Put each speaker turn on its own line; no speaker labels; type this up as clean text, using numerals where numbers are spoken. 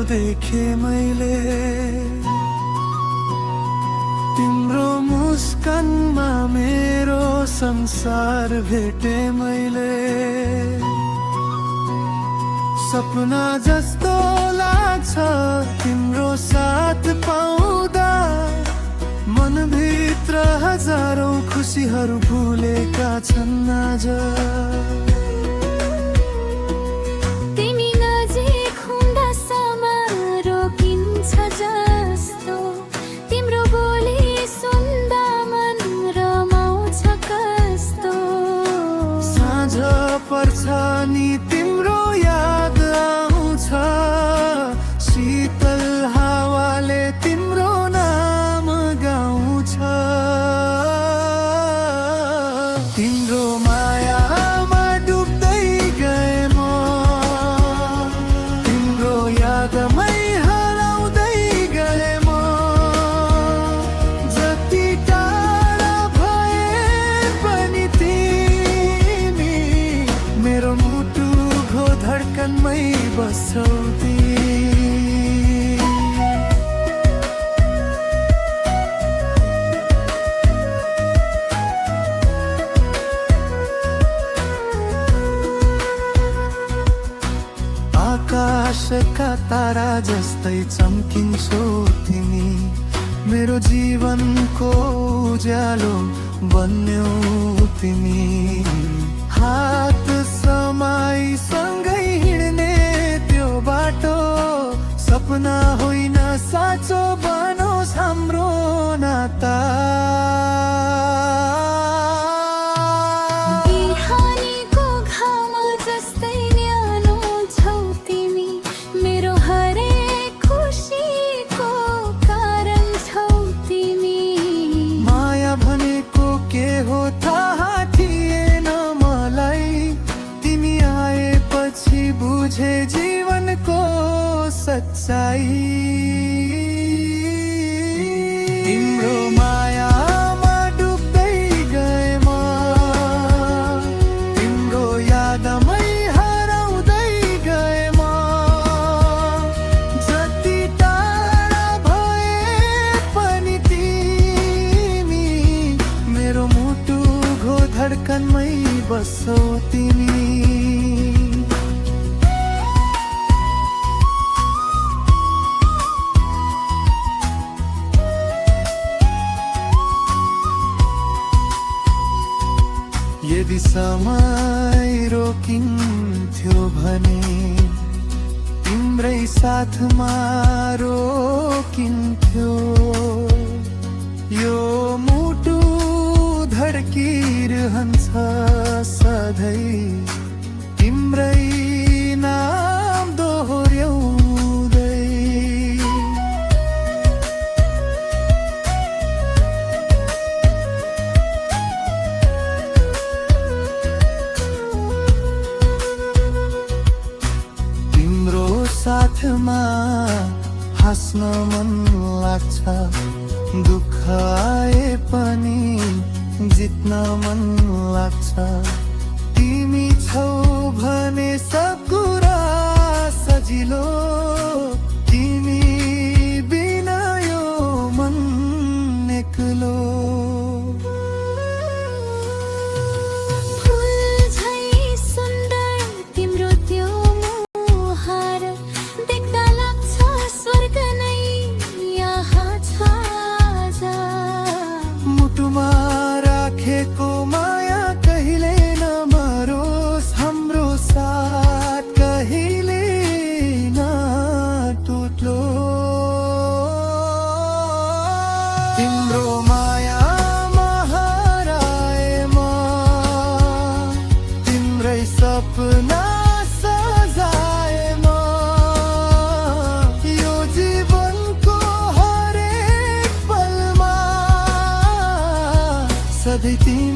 देखे मैले तिम्रो मुस्कानमा मेरो संसार भेटे मैले सपना जस्तो लाग्छ तिम्रो साथ पाउँदा मनभित्र हजारौं खुसीहरू फुलेका छन् आज
तिमी नजिक हुँदासम्म रोकिन्छ जस्तो तिम्रो बोली सुन्दा मन रमाउँछ कस्तो
साँझ पर्छ नि तिम्रो याद आउँछ शीतल हावाले तिम्रो नाम गाउँछ तिम्रो मायामा डुब्दै गए म तिम्रो यादमै हराउँदै गए म जति टाढा भए पनि तिमी मेरो मुटुको धड्कनमै बस्छौ आकाशका तारा जस्तै चम्किन्छौ तिमी मेरो जीवनको उज्यालो बन्यौ तिमी हात समाई सँगै हिँड्ने त्यो बाटो सपना होइन साँचो बनोस् हाम्रो नाता बुझे जीवनको सच्चाई तिम्रो मायामा डुब्दै गए म तिम्रो यादमै हराउँदै गए म जति टाढा भए पनि तिमी मेरो मुटुको धड्कनमै बस्छौ तिमी यदि समय रोकिन्थ्यो भने तिम्रै साथमा रोकिन्थ्यो यो मुटु धड्किरहन्छ सधैँ तिम्रै नाम दोहोर्याउँदै साथमा हाँस्न मन लाग्छ दुःख आए पनि जित्न मन लाग्छ तिमी छौ भने सब कुरा सजिलो तिमी बिना यो मन एक्लो राखेको माया कहिले नमरोस् हाम्रो साथ कहिले नटुट्लो तिम्रो मायामा हराए म तिम्रै सपना सजाए म यो जीवनको हरेक पलमा सधैँ तिमी